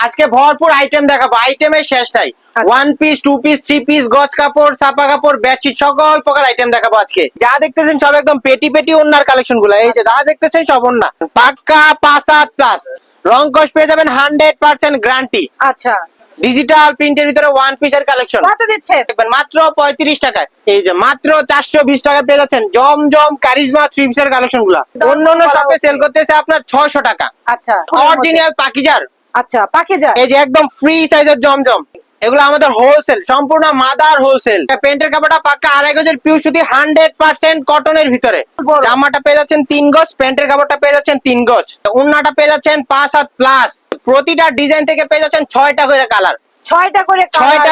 আজকে ভরপুর আইটেম দেখাবো, আইটেমের শেষ নাই। One piece, two piece, three piece, গজ কাপড়, ছাপা কাপড়, বেডশিট, সকল প্রকার আইটেম দেখাবো আজকে। যা দেখতেছেন সব একদম পেটি পেটি ওন্নার কালেকশন গুলা। এই যে যা দেখতেছেন সব ওন্না পাক্কা 5-7 প্লাস, রং কস পেয়ে যাবেন 100% গ্যারান্টি। আচ্ছা, ডিজিটাল প্রিন্টের ভিতরে ওয়ান পিসের কালেকশন কত দিচ্ছেন? মাত্র 35 টাকায়। এই যে মাত্র 420 টাকা পেয়ে যাচ্ছেন জমজম কারিজমা থ্রি পিসের কালেকশন গুলা। অন্য শপে সেল করতেছে আপনার 600 টাকা। আচ্ছা, অরিজিনাল পাকিজার। আচ্ছা, পাকিজা। এই যে একদম ফ্রি সাইজের জমজম, এগুলো আমাদের হোলসেল, সম্পূর্ণ মাদার হোলসেল। প্যান্টের কাপড়টা পাক্কা 2.5 গজের পিউ সুতি 100% কটনের ভিতরে। জামাটা পেয়ে যাচ্ছেন 3 গজ, প্যান্টের কাপড়টা পেয়ে যাচ্ছেন 3 গজ, ওন্নাটা পেয়ে যাচ্ছেন 5-7 প্লাস। প্রতিটা ডিজাইন থেকে পেয়ে যাচ্ছেন 6টা করে কালার, 6টা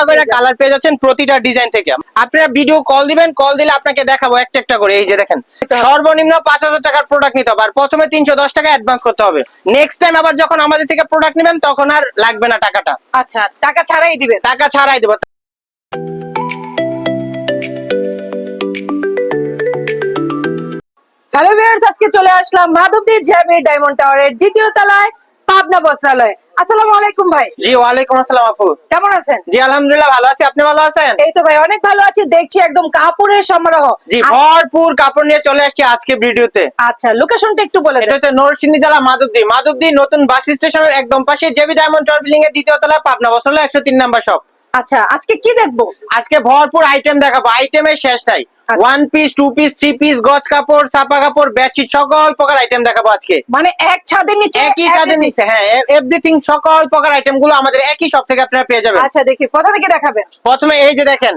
করে কালার পেয়ে যাচ্ছেন প্রতিটা ডিজাইন থেকে। আপনারা ভিডিও কল দিবেন, কল দিলে আপনাকে দেখাবো একটা একটা করে। এই যে দেখেন, সর্বনিম্ন 5000 টাকার প্রোডাক্ট নিতে হবে, আর প্রথমে 310 টাকা অ্যাডভান্স করতে হবে। নেক্সট টাইম আবার যখন আমাদের থেকে প্রোডাক্ট নেবেন তখন আর লাগবে না টাকাটা। আচ্ছা, টাকা ছাড়াই দিবেন? টাকা ছাড়াই দেবো। হ্যালো ভিউয়ার্স, আজকে চলে আসলাম মাধবদী জ্যামি ডায়মন্ড টাওয়ারের দ্বিতীয় তলায়, পাবনা বস্ত্রালয়। আসসালামু আলাইকুম ভাই। জি ওয়ালাইকুম আসসালাম আপু, কেমন আছেন? জি আলহামদুলিল্লাহ ভালো আছি, আপনি ভালো আছেন? এই তো ভাই অনেক ভালো আছি, দেখছি একদম কাপড়ের সমারোহ। জি ভরপুর কাপড় নিয়ে চলে আসছি আজকে ভিডিওতে। আচ্ছা, লোকেশনটা একটু বলে এটা দেন। হচ্ছে নরসিংদী জেলা মাধবদী নতুন বাস স্টেশনের একদম পাশে জেবি ডায়মন্ড টাওয়ার বিল্ডিং এর দ্বিতীয় তলা, পাবনা বস্ত্রালয় 103 নাম্বার শপ। আচ্ছা, আজকে কি দেখবো? আজকে ভরপুর আইটেম দেখাবো, আইটেমের শেষ নাই। One piece, two piece, three piece, গজ কাপড়, ছাপা কাপড়, বেডশিট, সকল প্রকার আইটেম দেখাবো আজকে। মানে এক ছাদের নিচে একই ছাদের নিচে, হ্যাঁ এভরিথিং, সকল প্রকার আইটেম গুলো আমাদের একই শপ থেকে আপনারা পেয়ে যাবেন। আচ্ছা, দেখি প্রথমে কি দেখাবেন? প্রথমে এই যে দেখেন,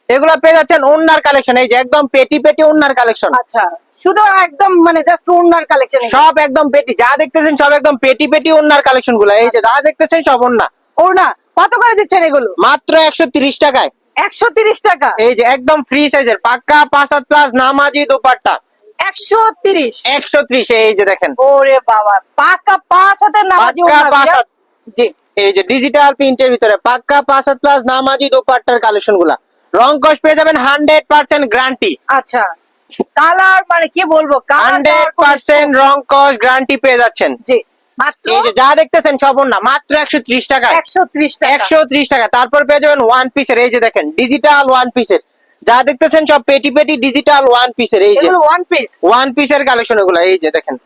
এগুলো পেয়ে যাচ্ছেন ওন্নার কালেকশন। এই যে একদম পেটি পেটি ওন্নার কালেকশন। আচ্ছা, শুধু একদম মানে জাস্ট ওন্নার কালেকশন? সব একদম পেটি, যা দেখতেছেন সব একদম পেটি পেটি ওন্নার কালেকশন গুলো। এই যে যা দেখতেছেন সব ওন্না। ওড়না কত করে দিচ্ছেন এগুলো? মাত্র 130 টাকায়। 130 টাকা? এই যে একদম ফ্রি সাইজের পাক্কা 5-7 প্লাস নামাজি দোপাট্টা 130? 130। এই যে দেখেন, ওরে বাবা, পাকা 5 হাতের নামাজি পাক্কা ওড়না। 5 হাত। জি, এই যে ডিজিটাল প্রিন্টের ভিতরে পাক্কা 5 প্লাস নামাজি দোপাট্টার কালেকশন গুলা। রং কস পেয়ে যাবেন 100% গ্যারান্টি। আচ্ছা, কালার মানে কি বলবো, 100% রং কস গ্যারান্টি পেয়ে যাচ্ছেন। জি, মাত্র এই যে যা দেখতেছেন সব না, মাত্র 130 টাকা। 130 টাকা? 130 টাকা। তারপর পেয়ে যাবেন ওয়ান পিসের, এই যে দেখেন ডিজিটাল ওয়ান পিসের, যা দেখতেছেন সব পেটি পেটি ডিজিটাল ওয়ান পিসের। এই যে এগুলো ওয়ান পিস? ওয়ান পিসের কালেকশন এগুলো। এই যে দেখেন,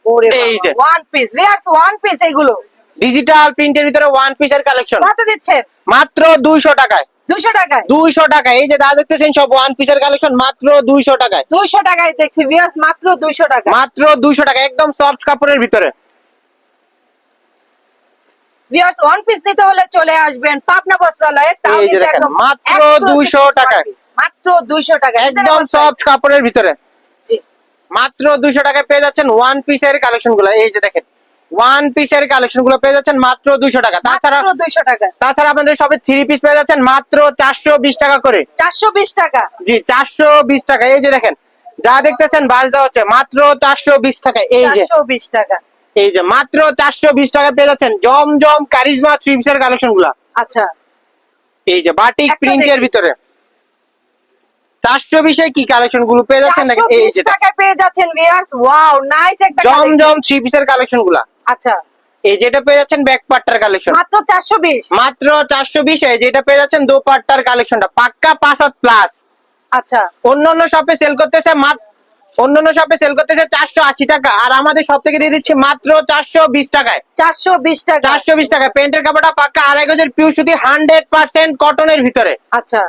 ওরে এই যে বাবা, one piece viewers, one piece এগুলো ডিজিটাল প্রিন্টের ভিতরে ওয়ান পিসের কালেকশন। কত দিচ্ছেন? মাত্র 200 টাকায়। 200 টাকায়? 200 টাকা। এই যে যা দেখতেছেন সব ওয়ান পিসের কালেকশন, মাত্র 200 টাকায়। 200 টাকায় দেখছি ভিউয়ার্স, মাত্র 200 টাকা। মাত্র 200 টাকা, একদম সফট কাপড়ের ভিতরে। ভিউয়ার্স, ওয়ান পিস নিতে হলে চলে আসবেন পাবনা বস্ত্রালয়ে। তাও এই যে কিন্তু দেখেন, একদম মাত্র exclusive 200 one টাকায়। piece, মাত্র 200 টাকা, একদম সফট কাপড়ের ভিতরে জি, মাত্র 200 টাকায় পেয়ে যাচ্ছেন ওয়ান পিসের কালেকশন গুলো। এই যে দেখেন, ওয়ান পিসের কালেকশন গুলো পেয়ে যাচ্ছেন মাত্র 200 টাকা। তাছাড়া মাত্র 200 টাকা। তাছাড়া আপনাদের সবে থ্রি পিস পেয়ে যাচ্ছেন মাত্র 420 টাকা করে। 420 টাকা? জি 420 টাকা। এই যে দেখেন, যা দেখতেছেন বাস দেওয়া হচ্ছে মাত্র 420 টাকা। এই যে 420 টাকা। এই যে মাত্র 420 টাকা পেয়ে যাচ্ছেন জমজম কারিজমা থ্রি পিসের কালেকশন গুলা। আচ্ছা, এই যে বাটিক একটা প্রিন্টের দেখি। ভিতরে 420 এ কি কালেকশন গুলো পেয়ে যাচ্ছেন দেখেন। এই 420 যে টাকায় পেয়ে যাচ্ছেন ভিউয়ার্স। ওয়াও, নাইস একটা collection। জমজম থ্রি পিসের কালেকশন গুলা। আচ্ছা, এই যেটা পেয়ে যাচ্ছেন ব্যাক পার্টটার কালেকশন মাত্র 420? মাত্র 420। এই যেটা পেয়ে যাচ্ছেন দোপাট্টার কালেকশনটা পাক্কা 5 প্লাস। আচ্ছা, অন্যান্য শপে সেল করতেছে 480 টাকা, আর আমাদের সব থেকে দিয়ে দিচ্ছি মাত্র 420 টাকায়। 420 টাকা? 420 টাকা। প্যান্টের কাপড়টা পাক্কা 2.5 গজের পিউ সুতি 100% কটনের ভিতরে। আচ্ছা,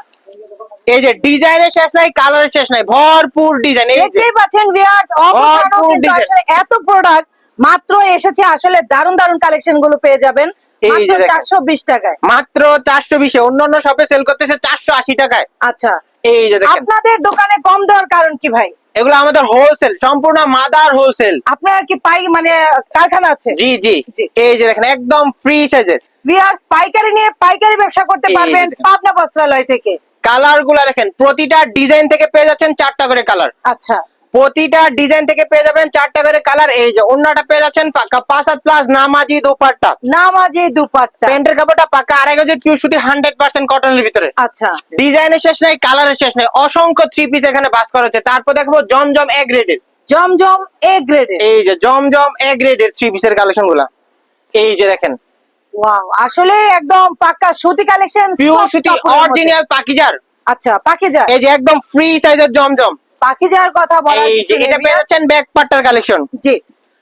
এই যে ডিজাইনের শেষ নাই, কালারের শেষ নাই, ভরপুর ডিজাইন। এই যে দেখতেই পাচ্ছেন ভিউয়ার্স, অবশ্যই ভরপুর কিন্তু design। আসলে এত প্রোডাক্ট মাত্র এসেছে, আসলে দারুন দারুন কালেকশন গুলো পেয়ে যাবেন এই মাত্র যে দেখেন। 420 টাকায়। মাত্র 420 এ। অন্যান্য শপে সেল করতেছে 480 টাকায়। আচ্ছা, এই যে দেখেন, আপনাদের দোকানে কম দেওয়ার কারণ কি ভাই? এগুলো আমাদের হোলসেল, সম্পূর্ণ মাদার হোলসেল। আপনার কি মানে কারখানা আছে? জি জি জি। এই যে দেখেন একদম ফ্রি সাইজের। ভিউয়ার্স, পাইকারি নিয়ে পাইকারি ব্যবসা করতে এই যে পারবেন দেখেন। পাবনা বস্ত্রালয় থেকে। কালার গুলা দেখেন, প্রতিটা ডিজাইন থেকে পেয়ে যাচ্ছেন 4টা করে কালার। আচ্ছা, প্রতিটা ডিজাইন থেকে পেয়ে যাবেন 4টা করে কালার। এই যে ওন্নাটা পেয়ে যাচ্ছেন পাক্কা 5 প্লাস নামাজি দোপাট্টা। নামাজি দুপাট্টা? প্যান্টের কাপড়টা পাক্কা 2.5 গজের পিউ সুতি 100% কটনের ভিতরে। আচ্ছা, ডিজাইনের শেষ নাই, কালারের শেষ নাই, অসংখ্য থ্রি পিস এখানে বাস করা হচ্ছে। তারপর দেখবো জমজম এ গ্রেডের। জমজম এ গ্রেডের? এই যে জমজম এ গ্রেডের থ্রি পিসের কালেকশন গুলা। এই যে দেখেন ওয়াও, আসলে একদম পাক্কা সুতি কালেকশন, পিওর সুতি অরিজিনাল পাকিজার। আচ্ছা, পাকিজা। এই যে একদম ফ্রি সাইজের জমজম। পাকিজার কথা বলা এই যে এটা পেয়ে যাচ্ছেন ব্যাক পার্টার কালেকশন। জি।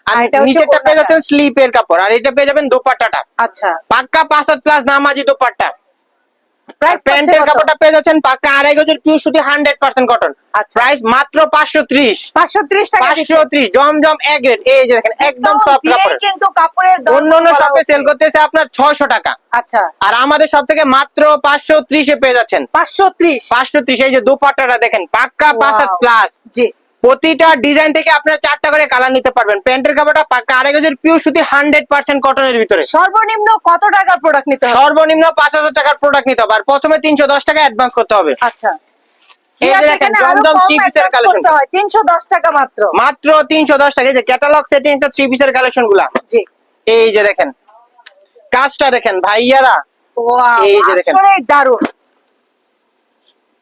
আর এটা হচ্ছে নিচেরটা পেয়ে ওড়নাটা। যাচ্ছেন স্লিপের কাপড়, আর এটা পেয়ে যাবেন দোপাট্টাটা আচ্ছা, পাক্কা 5 প্লাস নামাজি দোপাট্টা। প্রাইস প্যান্টের কাপড়টা পেয়ে যাচ্ছেন পাক্কা 2.5 গজের পিওর সুতি 100% কটন। আচ্ছা। প্রাইস মাত্র 530। 530 টাকা দিচ্ছেন। 530 জমজম এক গ্রেড। এই যে দেখেন একদম Discount সফট দিয়েই কাপড়। কিন্তু কাপড়ের দাম অন্য অন্য বলা শপে হচ্ছে। সেল করতেছে আপনার 600 টাকা, আচ্ছা, আর আমাদের সব থেকে মাত্র 530 এ পেয়ে যাচ্ছেন। 530। 530। এই যে দোপাট্টাটা দেখেন পাক্কা 5 Wow. প্লাস। জি। প্রতিটা ডিজাইন থেকে আপনারা 4টা করে কালার নিতে পারবেন। প্যান্টের কাপড়টা পাক্কা 2.5 গজের পিওর সুতি 100% কটনের ভিতরে। সর্বনিম্ন কত টাকার প্রোডাক্ট নিতে হবে? সর্বনিম্ন 5000 টাকার প্রোডাক্ট নিতে হবে, আর প্রথমে 310 টাকা অ্যাডভান্স করতে হবে। আচ্ছা, এই যে দেখেন এখানে আরো জমজম কম 3 পিসের advance কালেকশন, করতে হয়, 310 টাকা মাত্র। মাত্র 310 টাকা। এই যে ক্যাটালগ সেটিং একটা 3 পিসের কালেকশন গুলা। জি। এই যে দেখেন কাজটা দেখেন ভাইয়ারা, ওয়াও, এই যে দেখেন। আসলে দারুণ।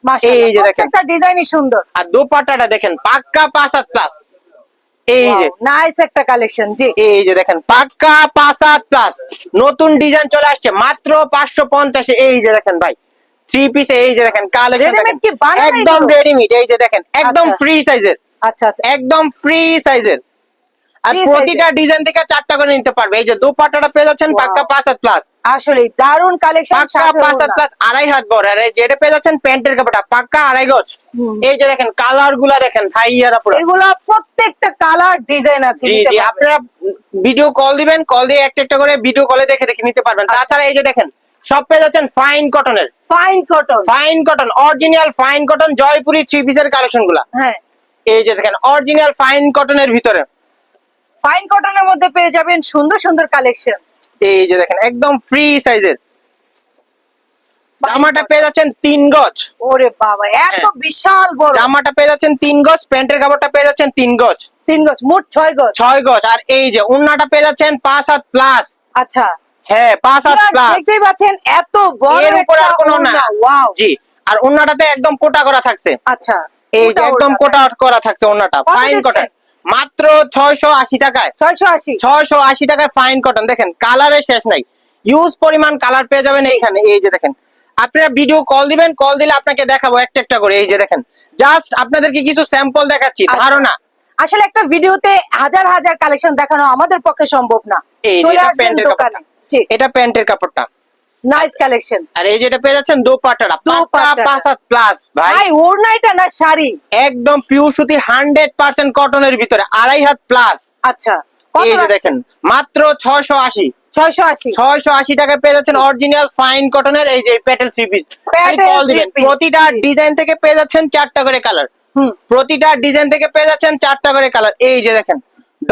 মাশাআল্লাহ, এই যে দেখেন। প্রত্যেকটা ডিজাইনই সুন্দর। আর দোপাট্টাটা দেখেন পাক্কা 5 প্লাস। এই যে নাইস একটা কালেকশন। জি। এই যে দেখেন পাক্কা 5 প্লাস নতুন ডিজাইন চলে আসছে মাত্র 550 এ। এই যে দেখেন ভাই 3 পিসে, এই যে দেখেন কালেকশন Readymade দেখেন কি বানানো একদম এগুলো? রেডিমেড। এই যে দেখেন একদম আচ্ছা। ফ্রি সাইজের, আচ্ছা আচ্ছা, একদম ফ্রি সাইজের, আর Free প্রতিটা size-এর। ডিজাইন থেকে 4টা করে নিতে পারবে। এই যে দোপাট্টাটা পেয়ে যাচ্ছেন Wow. পাক্কা 5 প্লাস, আসলে দারুণ কালেকশন। পাক্কা 5 প্লাস 2.5 হাত বড়। আর এই যেটা পেয়ে যাচ্ছেন প্যান্টের কাপড়টা পাক্কা 2.5 গজ। হুম। এই যে দেখেন কালার গুলা দেখেন ভাইয়ারা পুরো। এগুলা প্রত্যেকটা কালার ডিজাইন আছে, জি নিতে জি, পারবেন। আপনারা ভিডিও কল দিবেন, কল দিয়ে একটা একটা করে ভিডিও কলে দেখে দেখে নিতে পারবেন। আচ্ছা। তাছাড়া এই যে দেখেন সব পেয়ে যাচ্ছেন ফাইন কটনের, fine cotton. Fine cotton original fine cotton Jaipuri 3 পিসের কালেকশন গুলা। হ্যাঁ, এই যে দেখেন অরিজিনাল ফাইন কটনের ভিতরে। ফাইন কটনের মধ্যে পেয়ে যাবেন সুন্দর সুন্দর কালেকশন। এই যে দেখেন একদম ফ্রি সাইজের জামাটা পেয়ে যাচ্ছেন 3 গজ। ওরে বাবা, এত হ্যাঁ। বিশাল বড়। জামাটা পেয়ে যাচ্ছেন 3 গজ, প্যান্টের কাপড়টা পেয়ে যাচ্ছেন 3 গজ, 3 গজ, মোট 6 গজ। 6 গজ। আর এই যে ওন্নাটা পেয়ে যাচ্ছেন 5 হাত প্লাস। আচ্ছা, হ্যাঁ 5 হাত Viewers, প্লাস। দেখতেই পাচ্ছেন এত বড় এর উপরে একটা আর কোনো না। ওড়না। ওয়াও। জি, আর ওন্নাটাতে একদম কোটা করা থাকছে। আচ্ছা, এই যে ওটা একদম ওড়না। কোটা করা থাকছে ওন্নাটা কত ফাইন দিচ্ছেন? কটন মাত্র 680 টাকায়। 680। 680 টাকায় ফাইন কটন। দেখেন কালারের শেষ নাই, ইউজ পরিমাণ কালার পেয়ে যাবেন এইখানে। এই যে দেখেন আপনারা ভিডিও কল দিবেন, কল দিলে আপনাকে দেখাবো একটা একটা করে। এই যে দেখেন জাস্ট আপনাদেরকে কিছু স্যাম্পল দেখাচ্ছি, আচ্ছা। ধারণা। আসলে একটা ভিডিওতে হাজার হাজার কালেকশন দেখানো আমাদের পক্ষে সম্ভব না। এই যে চলে এটা আসবেন প্যান্টের দোকানে। কাপড়টা, জি, এটা প্যান্টের কাপড়টা, নাইস কালেকশন। আর এই যেটা পেয়ে যাচ্ছেন দোপাট্টাটা পাক্কা দোপাট্টাটা। 5 হাত প্লাস ভাই। ভাই, ওড়নাটা না শাড়ি? একদম পিওর সুতি 100% কটনের ভিতরে 2.5 হাত প্লাস। আচ্ছা, কত এই যে রাখছেন? দেখেন মাত্র 680। 680। 680 টাকায় পেয়ে যাচ্ছেন অরিজিনাল ফাইন কটনের এই যে প্যাটেল 3 পিস। Petal কল দিবেন, three piece। প্রতিটা ডিজাইন থেকে পেয়ে যাচ্ছেন 4টা করে কালার, হুম, প্রতিটা ডিজাইন থেকে পেয়ে যাচ্ছেন 4টা করে কালার। এই যে দেখেন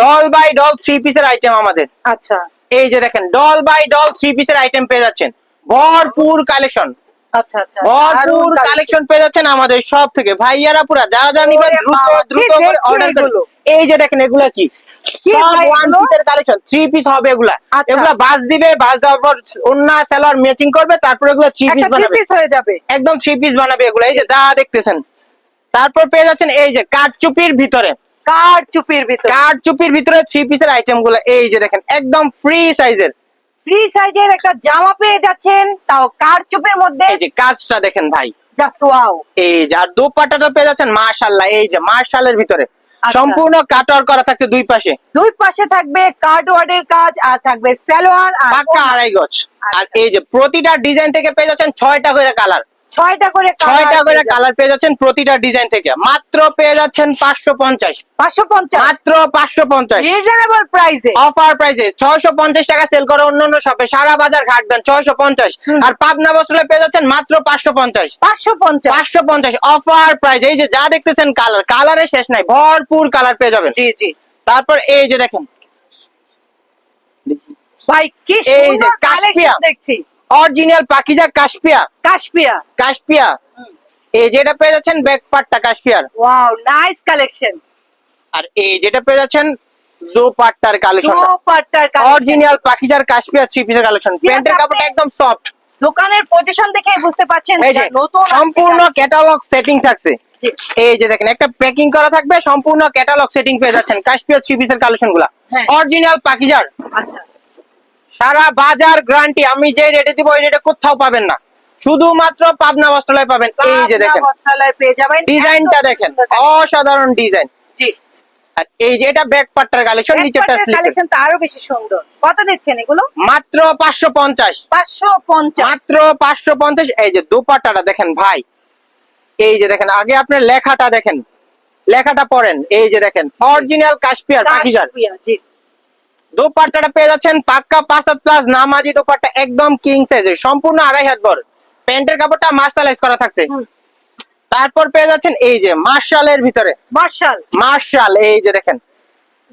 ডল বাই ডল 3 পিসের আইটেম আমাদের। আচ্ছা এই যে দেখেন ডল বাই ডল 3 পিসের আইটেম পেয়ে যাচ্ছেন, ভরপুর কালেকশন, আচ্ছা আচ্ছা, ভরপুর দারুণ কালেকশন পেয়ে যাচ্ছেন আমাদের সব থেকে। ভাইয়ারা পুরা যারা যা নিবেন ওরে দ্রুত বাবা, কি দ্রুত করে দেখছি অর্ডার করুন। এগুলো? এই যে দেখেন এগুলা কি কি সব ভাই ওয়ান এগুলো? পিসের কালেকশন, 3 পিস হবে এগুলা। আচ্ছা। এগুলা বাস দিবে, বাস দেওয়ার পর ওন্না সালোয়ার ম্যাচিং করবে, তারপর এগুলা 3 পিস একটা 3 বানাবে, পিস হয়ে যাবে। একদম 3 পিস বানাবে এগুলা। এই যে যা দেখতেছেন। তারপর পেয়ে যাচ্ছেন এই যে কাঠচুপির ভিতরে, কার চুপির ভিতর কাঠচুপির ভিতরে 3 পিসের আইটেম গুলো। এই যে দেখেন একদম ফ্রি সাইজের, ফ্রি সাইজের একটা জামা পেয়ে যাচ্ছেন, তাও কার চুপের মধ্যে। এই যে কাজটা দেখেন ভাই। Just wow. এই যে আর দোপাট্টাটা পেয়ে যাচ্ছেন মাশাআল্লাহ, এই যে মার্শালের ভিতরে আচ্ছা। সম্পূর্ণ কাটওয়ার্ক করা থাকছে দুই পাশে, দুই পাশে থাকবে কার্ড ওয়ার্ডের কাজ, আর থাকবে সালোয়ার আর পাক্কা 2.5 গজ। আর এই যে প্রতিটা ডিজাইন থেকে পেয়ে যাচ্ছেন 6টা করে কালার, 6টা করে 6টা করে কালার পেয়ে যাচ্ছেন প্রতিটা ডিজাইন থেকে। মাত্র পেয়ে যাচ্ছেন 550, 550 মাত্র 550 রিজনেবল প্রাইসে। অফার প্রাইসে। 650 টাকা সেল করে অন্য অন্য শপে, সারা বাজার ঘাটবেন 650। আর পাবনা বস্ত্রে পেয়ে যাচ্ছেন মাত্র 550, 550। 550 অফার প্রাইস। এই যে যা দেখতেছেন কালার, কালারের শেষ নাই, ভরপুর কালার পেয়ে যাবেন। জি জি তারপর এই যে দেখেন ভাই, কি এই যে সুন্দর কাশপিয়া। কালেকশন দেখছি। অরিজিনাল পাকিজা কাশপিয়া, কাশপিয়া। কাশপিয়া। এই যেটা পেয়ে যাচ্ছেন ব্যাক পার্টটা কাশপিয়ার, ওয়াও, নাইস কালেকশন। আর এই যেটা পেয়ে যাচ্ছেন দোপাট্টার কালেকশন, দুপাট্টার কালেকশন। অরিজিনাল পাকিজার কাশপিয়া 3 পিসের কালেকশন। Yes, প্যান্টের আপনি- কাপড়টা একদম সফট। দোকানের পজিশন দেখে বুঝতে পারছেন এই যে যে নতুন আসছে সম্পূর্ণ কালেকশন। ক্যাটালগ সেটিং থাকছে। জি। এই যে দেখেন একটা প্যাকিং করা থাকবে, সম্পূর্ণ ক্যাটালগ সেটিং পেয়ে যাচ্ছেন কাশপিয়া 3 পিসের কালেকশন গুলা, হ্যাঁ। অরিজিনাল পাকিজার। আচ্ছা, সারা বাজার গ্যারান্টি, আমি যে রেটে দিব ওই রেটে কোথাও পাবেন না, শুধুমাত্র পাবনা বস্ত্রালয় পাবেন। এই যে দেখেন পাবনা বস্ত্রালয় পেয়ে যাবেন, ডিজাইনটা একদম দেখেন, সুন্দর কালেকশন। অসাধারণ ডিজাইন। জি, আর এই যে এটা ব্যাক পার্টটার কালেকশন, নিচেরটা স্লিপ, কালেকশন তো আরো বেশি সুন্দর। কত দিচ্ছেন এগুলো? মাত্র 550, 550। মাত্র 550। এই যে দোপাট্টাটা দেখেন ভাই, এই যে দেখেন, আগে আপনার লেখাটা দেখেন, লেখাটা পড়েন। এই যে দেখেন অরিজিনাল কাশ্মীর পাকিজার কাশ্মীর, জি। দোপাট্টাটা পেয়ে যাচ্ছেন পাক্কা 5 হাত প্লাস নামাজি দোপাট্টা, একদম কিং সাইজের, সম্পূর্ণ 2.5 হাত বড়। প্যান্টের কাপড়টা মার্শালাইজ করা থাকছে। হুম। তারপর পেয়ে যাচ্ছেন এই যে মার্শালের ভিতরে, মার্শাল, মার্শাল, এই যে দেখেন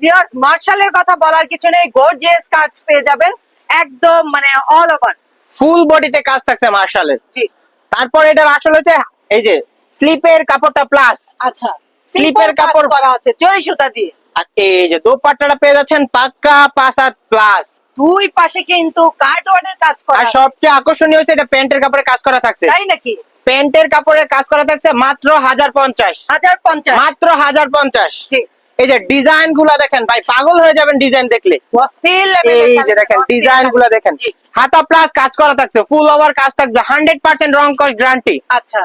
ভিউয়ার্স, মার্শালের কথা বলার কিছু নেই, গর্জিয়াস কাজ পেয়ে যাবেন একদম, মানে অল ওভার। ফুল বডিতে কাজ থাকছে মার্শালের। জি, তারপর এটার আসল হচ্ছে এই যে স্লিপের কাপড়টা প্লাস, আচ্ছা। স্লিপের কাজ কাপড় করা আছে জরি সুতা দিয়ে। আর এই যে দোপাট্টাটা পেয়ে যাচ্ছেন পাক্কা 5 হাত প্লাস। দুই পাশে কিন্তু কার্ডওয়ার্ডের কাজ করা আর আছে। সবচেয়ে আকর্ষণীয় হচ্ছে এটা প্যান্টের কাপড়ে কাজ করা থাকছে, তাই নাকি? প্যান্টের কাপড়ে কাজ করা থাকছে মাত্র 1050, 1050। মাত্র 1050। জি, এই যে ডিজাইন গুলা দেখেন ভাই, পাগল হয়ে যাবেন ডিজাইন দেখলে। অস্থির লেভেলের এই যে collection, দেখেন অস্থির ডিজাইন গুলা দেখেন, জি, হাতা প্লাস কাজ করা থাকছে, ফুল ওভার কাজ থাকবে, 100% রং কস গ্যারান্টি। আচ্ছা।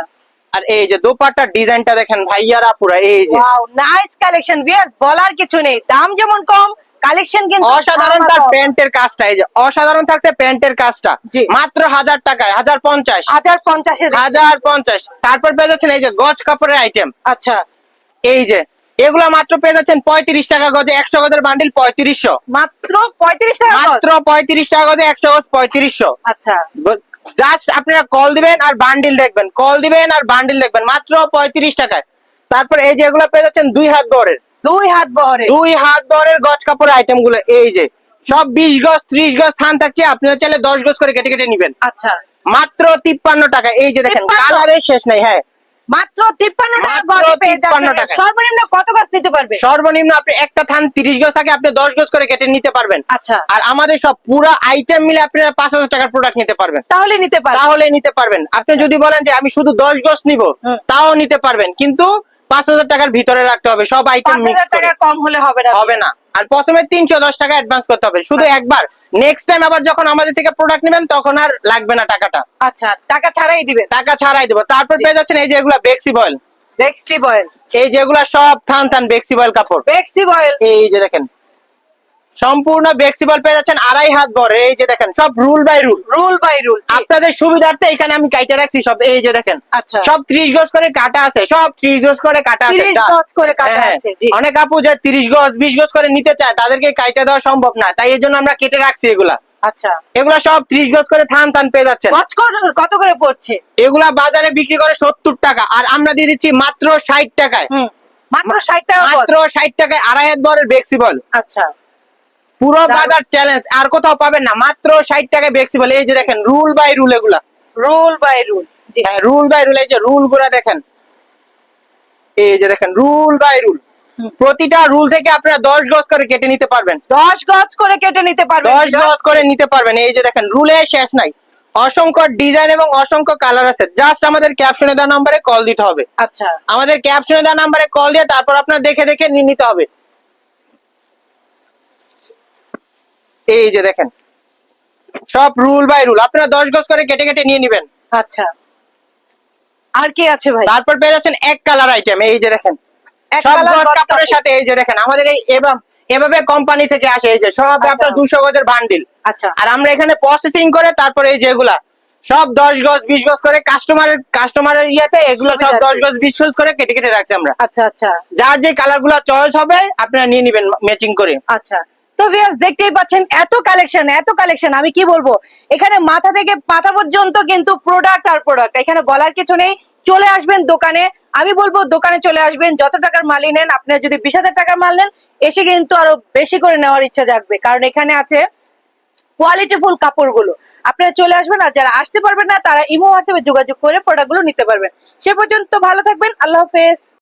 আর এই যে দোপাট্টার ডিজাইনটা দেখেন ভাইয়ারা পুরা, এই যে ওয়াও, নাইস কালেকশন ভিউয়ার্স, বলার কিছু নেই, দাম যেমন কম, কালেকশন কিন্তু অসাধারণ। তার ধামাকা। প্যান্টের কাজটা এই যে অসাধারণ থাকছে, প্যান্টের কাজটা জি। মাত্র 1000 টাকায়, 1050, 1050 এর 1050। তারপর পেয়ে যাচ্ছেন এই যে গজ কাপড়ের আইটেম, আচ্ছা, এই যে এগুলা মাত্র পেয়ে যাচ্ছেন 35 টাকা গজে, 100 গজের বান্ডিল 3500, মাত্র 35 টাকা গজ। মাত্র 35 টাকা গজে 100 গজ 3500। আচ্ছা, জাস্ট আপনারা কল দিবেন আর বান্ডিল দেখবেন, কল দিবেন আর বান্ডিল দেখবেন, মাত্র 35 টাকায়। তারপর এই যে এগুলো পেয়ে যাচ্ছেন 2 হাত বহরের, 2 হাত বহরে। 2 হাত বহরের গজ কাপড়ের আইটেম গুলো, এই যে সব 20 গজ 30 গজ থান থাকছে, আপনারা চাইলে 10 গজ করে কেটে কেটে নিবেন, আচ্ছা, মাত্র 53 টাকা। এই যে দেখেন 53 কালারের শেষ নাই। হ্যাঁ, মাত্র 53 টাকা মাত্র গজে পেয়ে 53 যাচ্ছেন। টাকায়। সর্বনিম্ন কত গজ নিতে পারবে? সর্বনিম্ন আপনি একটা থান 30 গজ থাকে, আপনি 10 গজ করে কেটে নিতে পারবেন। আচ্ছা, আর আমাদের সব পুরো আইটেম মিলে আপনারা 5000 টাকার প্রোডাক্ট নিতে পারবেন, তাহলে নিতে পারবে। তাহলে নিতে পারবেন। আপনি যদি বলেন যে আমি শুধু 10 গজ নিব, হুম। তাও নিতে পারবেন, কিন্তু 5000 টাকার ভিতরে রাখতে হবে, সব আইটেম 5000 মিক্স করে, টাকা কম হলে হবে না। হবে না। আর প্রথমে 310 টাকা অ্যাডভান্স করতে হবে শুধু একবার, নেক্সট টাইম আবার যখন আমাদের থেকে প্রোডাক্ট নেবেন তখন আর লাগবে না টাকাটা, আচ্ছা, টাকা ছাড়াই দিবেন। টাকা ছাড়াই দেবো। তারপর পেয়ে যাচ্ছেন এই যে এগুলা বেক্সি বয়েল, বেক্সি বয়েল, এই যেগুলা সব থান থান বেক্সি বয়েল কাপড়, বেক্সি বয়েল, এই যে দেখেন সম্পূর্ণ বেক্সি বয়েল পেয়ে যাচ্ছেন 2.5 হাত বড়। এই যে দেখেন সব rule by rule, rule by rule. আপনাদের সুবিধার্থে এখানে আমি কাইটা রাখছি সব। এই যে দেখেন আচ্ছা, সব 30 গজ করে কাটা আছে, সব 30 গজ করে কাটা আছে। 30 গজ করে কাটা হ্যাঁ, আছে। জি, অনেক আপু যে 30 গজ 20 গজ করে নিতে চায়, তাদেরকে কাইটা দেওয়া সম্ভব না, তাই এর জন্য আমরা কেটে রাখছি এগুলা। আচ্ছা। এগুলা সব 30 গজ করে থান থান পেয়ে যাচ্ছেন। গজ কত করে পড়ছে? এগুলা বাজারে বিক্রি করে 70 টাকা, আর আমরা দিয়ে দিচ্ছি মাত্র 60 টাকায়। হুম, মাত্র 60 টাকা গজ। মাত্র 60 টাকায় 2.5 হাত বড় বেক্সি বল, আচ্ছা, পুরো দারুণ। বাজার চ্যালেঞ্জ, আর কোথাও পাবেন না, মাত্র 60 টাকায় বেক্সি বল। এই যে দেখেন রুল বাই রুল, এগুলা রুল বাই রুল। জি, হ্যাঁ রুল বাই রুল। এই যে রুল গুলা দেখেন, এই যে দেখেন রুল বাই রুল, হুম। প্রতিটা রুল থেকে আপনারা 10 গজ করে কেটে নিতে পারবেন, 10 গজ করে কেটে নিতে পারবেন। 10 গজ করে নিতে পারবেন। এই যে দেখেন রুলে শেষ নাই, অসংখ্য ডিজাইন এবং অসংখ্য কালার আছে। জাস্ট আমাদের ক্যাপশনে দেওয়া নম্বরে কল দিতে হবে, আচ্ছা, আমাদের ক্যাপশনে দেওয়া নম্বরে কল দিয়ে তারপর আপনার দেখে দেখে নিয়ে নিতে হবে। এই যে দেখেন সব রুল বাই রুল, আপনারা 10 গজ করে কেটে কেটে নিয়ে নিবেন। আচ্ছা। আর কি আছে ভাই? তারপর পেয়ে যাচ্ছেন এক কালার আইটেম, এই যে দেখেন এক সব কালার ব্রড গজ কাপড়ের কাপড়। সাথে। এই যে দেখেন আমাদের এই এভাবে কোম্পানি থেকে আসে, এই যে সব আচ্ছা। আপনার 200 গজের বান্ডিল, আচ্ছা, আর আমরা এখানে প্রসেসিং করে তারপরে এই যেগুলা সব 10 গজ 20 গজ করে কাস্টমারের ইয়েতে এগুলো সব 10 গজ 20 গজ করে কেটে কেটে রাখছি আমরা। আচ্ছা, আচ্ছা, যার যে কালার গুলা চয়েস হবে আপনারা নিয়ে নিবেন ম্যাচিং করে। আচ্ছা। তো ভিউয়ার্স দেখতেই পাচ্ছেন এত কালেকশন, এত কালেকশন, আমি কি বলবো, এখানে মাথা থেকে পাতা পর্যন্ত কিন্তু প্রোডাক্ট আর প্রোডাক্ট, এখানে বলার কিছু নেই। চলে আসবেন দোকানে, আমি বলবো দোকানে চলে আসবেন, যত টাকার মালই নেন, আপনারা যদি 20,000 টাকার মাল নেন, এসে কিন্তু আরো বেশি করে নেওয়ার ইচ্ছা জাগবে, কারণ এখানে আছে কোয়ালিটিফুল কাপড়গুলো। আপনারা চলে আসবেন, আর যারা আসতে পারবেন না তারা ইমো হোয়াটসঅ্যাপে যোগাযোগ করে প্রোডাক্টগুলো নিতে পারবেন। সে পর্যন্ত ভালো থাকবেন, আল্লাহ হাফেজ।